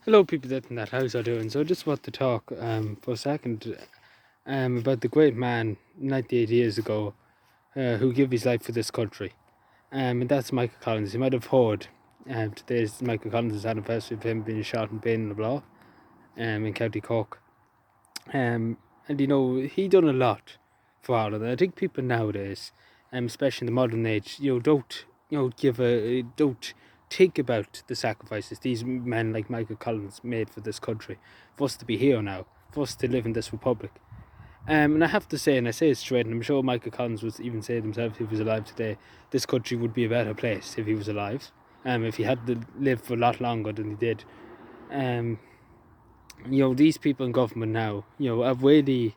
Hello, people that in that house are doing. So I just want to talk for a second about the great man 98 years ago who gave his life for this country. And that's Michael Collins. You might have heard today's Michael Collins' anniversary of him being shot in Bain-na-Bláth in County Cork. And he done a lot for Ireland. I think people nowadays, especially in the modern age, don't think about the sacrifices these men like Michael Collins made for this country, for us to be here now, for us to live in this republic. And I have to say, and I say it straight, and I'm sure Michael Collins would even say it himself if he was alive today, this country would be a better place if he was alive. If he had to live for a lot longer than he did. Um, these people in government now, have really.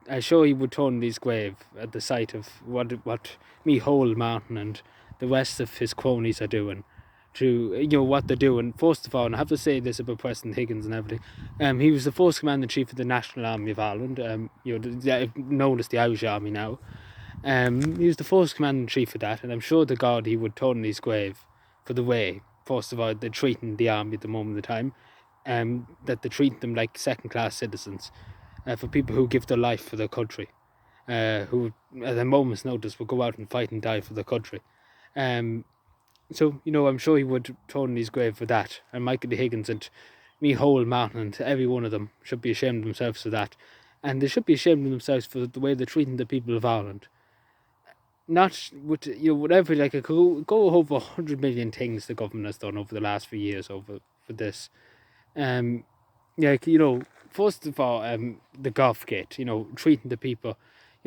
I'm sure he would turn his grave at the sight of what Micheál Martin and the rest of his cronies are doing. What they're doing. First of all, and I have to say this about Preston Higgins and everything. He was the first commander in chief of the National Army of Ireland. Known as the Irish Army now. He was the first commander in chief of that, and I'm sure to God he would turn his grave for the way. First of all, they're treating the army at the moment of time. That they're treating them like second-class citizens, for people who give their life for their country, who at a moment's notice will go out and fight and die for their country. So I'm sure he would turn his grave for that. And Michael Higgins and Micheál Martin and every one of them should be ashamed of themselves for that. And they should be ashamed of themselves for the way they're treating the people of Ireland. Not with whatever, like, it could go over 100 million things the government has done over the last few years over for this. First of all, the golf gate, treating the people,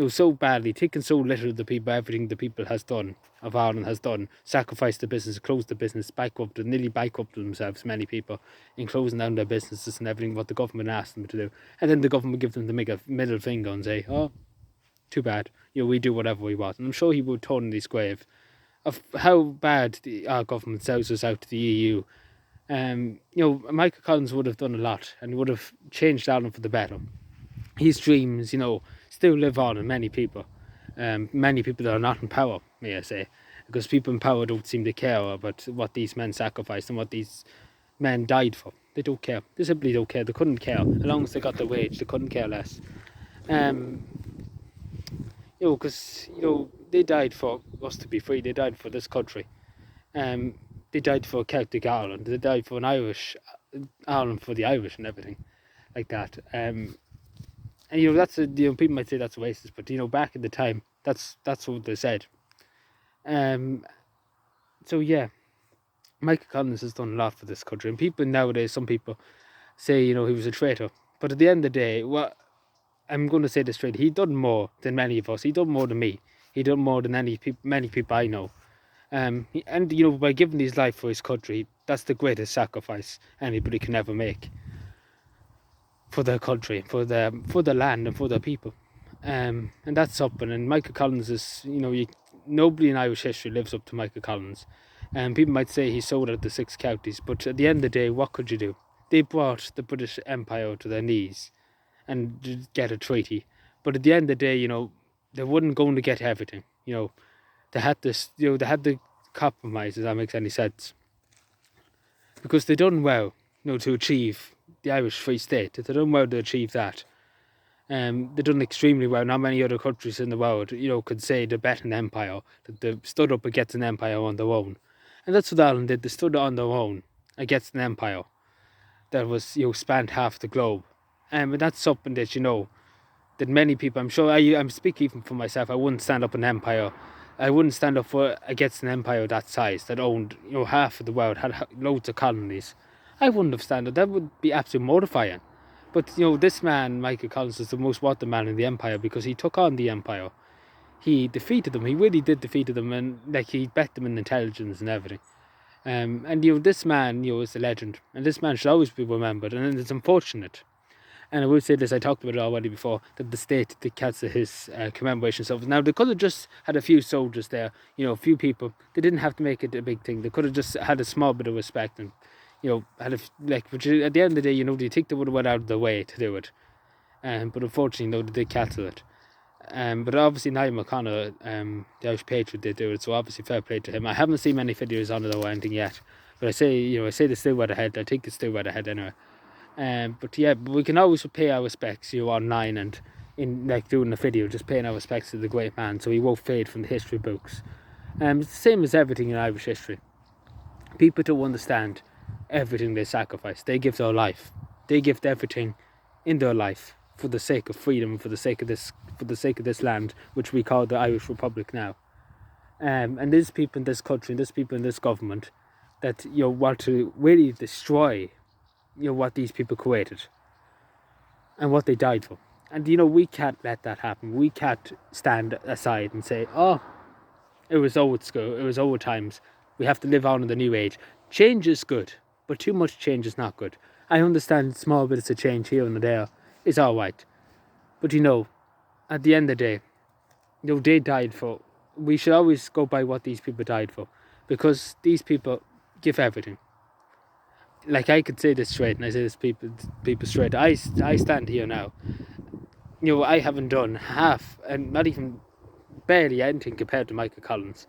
so badly, taking so little of the people, everything the people has done, of Ireland has done, sacrificed the business, closed the business, nearly bankrupted themselves, many people, in closing down their businesses and everything, what the government asked them to do. And then the government would give them the middle finger and say, oh, too bad, we do whatever we want. And I'm sure he would turn in his grave of how bad our government sells us out to the EU. Michael Collins would have done a lot and would have changed Ireland for the better. His dreams, still live on in many people. Many people that are not in power, may I say, because people in power don't seem to care about what these men sacrificed and what these men died for. They don't care. They simply don't care. They couldn't care. As long as they got their wage, they couldn't care less. Because, they died for us to be free. They died for this country. They died for Celtic Ireland. They died for an Irish Ireland, for the Irish and everything like that. And that's people might say that's racist, but back in the time, that's what they said. So yeah, Michael Collins has done a lot for this country, and people nowadays, some people say he was a traitor, but at the end of the day, I'm going to say this straight, he done more than many of us. He done more than me. He done more than many people I know. By giving his life for his country, that's the greatest sacrifice anybody can ever make for their country, for their land, and for their people. And that's something. And Michael Collins is, nobody in Irish history lives up to Michael Collins. And people might say he sold out the 6 counties, but at the end of the day, what could you do? They brought the British Empire to their knees and get a treaty. But at the end of the day, they weren't going to get everything. They had this, they had to compromise, if that makes any sense. Because they done well, to achieve the Irish Free State. They done well to achieve that. They done extremely well. Not many other countries in the world, could say they're better than empire. That they stood up against an empire on their own. And that's what Ireland did. They stood on their own against an empire that was, spanned half the globe. And that's something that, that many people, I'm sure, I'm speaking even for myself, I wouldn't stand up an empire. I wouldn't stand up against an empire that size that owned, half of the world, had loads of colonies. I wouldn't have stand up. That would be absolutely mortifying. But, this man, Michael Collins, is the most wanted man in the empire because he took on the empire. He defeated them. He really did defeat them, and he bet them in intelligence and everything. And this man, is a legend, and this man should always be remembered. And it's unfortunate. And I will say this, I talked about it already before, that the state did cancel his commemoration service. Now, they could have just had a few soldiers there, a few people. They didn't have to make it a big thing. They could have just had a small bit of respect and, which at the end of the day, do you think they would have went out of their way to do it? But unfortunately, they did cancel it. But obviously, Niall McConnell, the Irish Patriot, did do it, so obviously fair play to him. I haven't seen many videos on it or anything yet, But I say they still went ahead. I think it's still went ahead anyway. But yeah, we can always pay our respects, online and in like doing a video, just paying our respects to the great man, so he won't fade from the history books. It's the same as everything in Irish history. People don't understand everything they sacrifice. They give their life. They give everything in their life for the sake of freedom, for the sake of this land, which we call the Irish Republic now. And there's people in this country, and there's people in this government that want to really destroy what these people created and what they died for. And we can't let that happen. We can't stand aside and say, oh, it was old school, it was old times, we have to live on in the new age. Change is good, but too much change is not good. I understand small bits of change here and there is alright, but at the end of the day, they died for. We should always go by what these people died for, because these people give everything. Like, I could say this straight, and I say this people straight. I stand here now. I haven't done half, and not even barely anything compared to Michael Collins.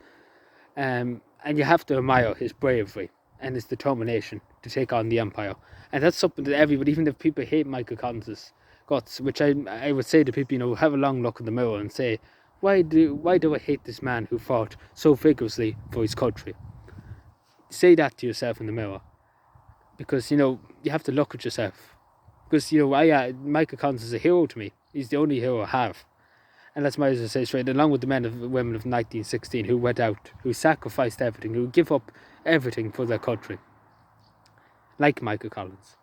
And you have to admire his bravery and his determination to take on the Empire. And that's something that everybody, even if people hate Michael Collins' guts, which I would say to people, have a long look in the mirror and say, why do I hate this man who fought so vigorously for his country? Say that to yourself in the mirror. Because, you have to look at yourself. Because, Michael Collins is a hero to me. He's the only hero I have. And that's why, as I say straight, along with the men and women of 1916 who went out, who sacrificed everything, who give up everything for their country. Like Michael Collins.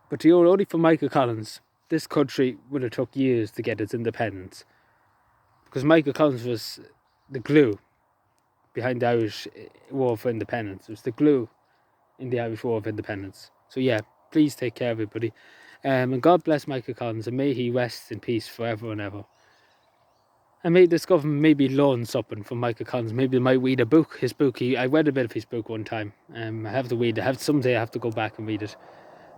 But only for Michael Collins, this country would have took years to get its independence. Because Michael Collins was the glue behind the Irish War for Independence. It was the glue in the Irish War of Independence. So yeah, please take care, everybody. And God bless Michael Collins, and may he rest in peace forever and ever. And may this government maybe learn something from Michael Collins. Maybe they might read a book, his book. I read a bit of his book one time. I have to read it. Someday I have to go back and read it.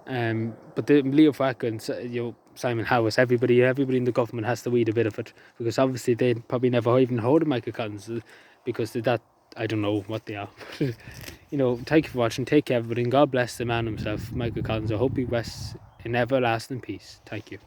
But Leo Varadkar and Simon Harris, everybody in the government has to read a bit of it, because obviously they probably never even heard of Michael Collins, because that, I don't know what they are. Thank you for watching. Take care, everybody, and God bless the man himself, Michael Collins. I hope he rests in everlasting peace. Thank you.